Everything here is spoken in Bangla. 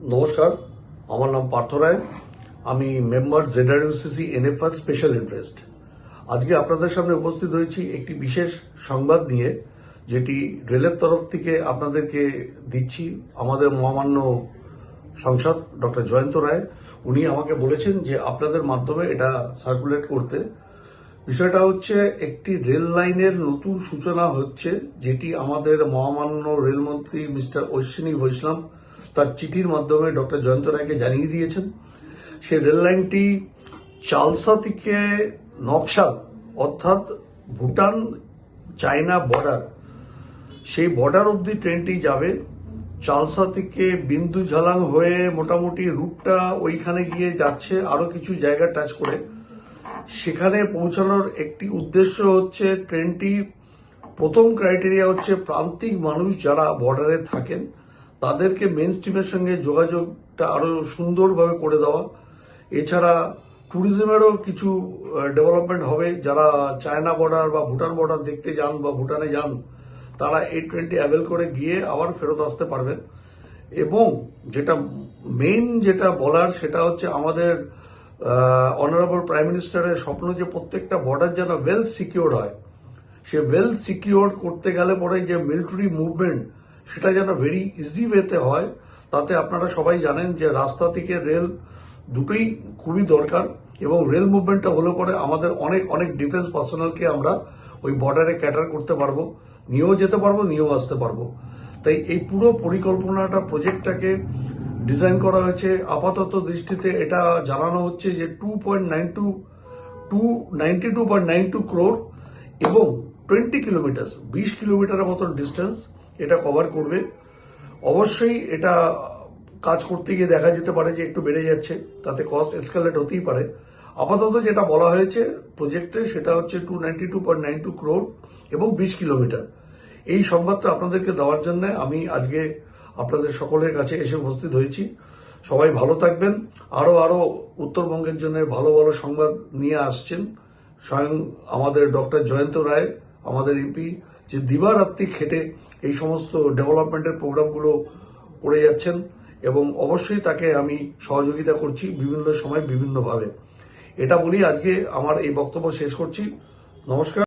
নমস্কার, আমার নাম পার্থ রায়। আমি মেম্বার জেডআরইউসিসি এনএফআর স্পেশাল ইন্টারেস্ট। আজকে আপনাদের সামনে উপস্থিত হয়েছি একটি বিশেষ সংবাদ নিয়ে, যেটি রেলের তরফ থেকে আপনাদেরকে দিচ্ছি। আমাদের মহামান্য সাংসদ ডক্টর জয়ন্ত রায় উনি আমাকে বলেছেন যে আপনাদের মাধ্যমে এটা সার্কুলেট করতে। বিষয়টা হচ্ছে, একটি রেল লাইনের নতুন সূচনা হচ্ছে, যেটি আমাদের মহামান্য রেলমন্ত্রী মিস্টার অশ্বিনী বৈষ্ণব তার চিঠির মাধ্যমে ডক্টর জয়ন্ত রায়কে জানিয়ে দিয়েছেন। সেই রেল লাইনটি চালসা থেকে নকশাল, অর্থাৎ ভুটান চায়না বর্ডার, সেই বর্ডার অব্দি ট্রেনটি যাবে। চালসা থেকে বিন্দু ঝালাং হয়ে মোটামুটি রুটটা ওইখানে গিয়ে যাচ্ছে, আরো কিছু জায়গা টাচ করে। সেখানে পৌঁছানোর একটি উদ্দেশ্য হচ্ছে, ট্রেনটি প্রথম ক্রাইটেরিয়া হচ্ছে প্রান্তিক মানুষ যারা বর্ডারে থাকেন তাদেরকে মেন স্ট্রিমের সঙ্গে যোগাযোগটা আরো সুন্দরভাবে করে দেওয়া। এছাড়া ট্যুরিজমেরও কিছু ডেভেলপমেন্ট হবে। যারা চায়না বর্ডার বা ভুটান বর্ডার দেখতে যান বা ভুটানে যান, তারা এই ট্রেনটি অ্যাভেল করে গিয়ে আবার ফেরত আসতে পারবেন। এবং যেটা বলার সেটা হচ্ছে, আমাদের অনারেবল প্রাইম মিনিস্টারের স্বপ্ন যে প্রত্যেকটা বর্ডার যেন ওয়েল সিকিউর হয়। সে ওয়েল সিকিউর করতে গেলে পরে যে মিলিটারি মুভমেন্ট, সেটা যেন ভেরি ইজি ওয়েতে হয়। তাতে আপনারা সবাই জানেন যে রাস্তা থেকে রেল দুটোই খুবই দরকার, এবং রেল মুভমেন্টটা হলে পরে আমাদের অনেক অনেক ডিফেন্স পার্সোনালকে আমরা ওই বর্ডারে ক্যাটার করতে পারবো, নিয়েও যেতে পারবো, নিয়েও আসতে পারবো। তাই এই পুরো পরিকল্পনাটা, প্রজেক্টটাকে ডিজাইন করা হয়েছে। আপাতত দৃষ্টিতে এটা জানানো হচ্ছে যে 292.92 ক্রোর এবং 20 কিলোমিটার, 20 কিলোমিটারের মতন ডিস্টেন্স এটা কভার করবে। অবশ্যই এটা কাজ করতে গিয়ে দেখা যেতে পারে যে একটু বেড়ে যাচ্ছে, তাতে কস্ট এসকালেট হতেই পারে। আপাতত যেটা বলা হয়েছে প্রজেক্টে, সেটা হচ্ছে 292.92 ক্রোর এবং 20 কিলোমিটার। এই সংবাদটা আপনাদেরকে দেওয়ার জন্য আমি আজকে আপনাদের সকলের কাছে এসে উপস্থিত হয়েছি। সবাই ভালো থাকবেন। আরো উত্তরবঙ্গের জন্য ভালো ভালো সংবাদ নিয়ে আসছেন স্বয়ং আমাদের ডক্টর জয়ন্ত রায়, আমাদের এমপি, যে দিবারাত্রি খেটে এই সমস্ত ডেভেলপমেন্টের প্রোগ্রামগুলো করে যাচ্ছেন। এবং অবশ্যই তাকে আমি সহযোগিতা করছি বিভিন্ন সময় বিভিন্নভাবে। এটা বলি আজকে আমার এই বক্তব্য শেষ করছি। নমস্কার।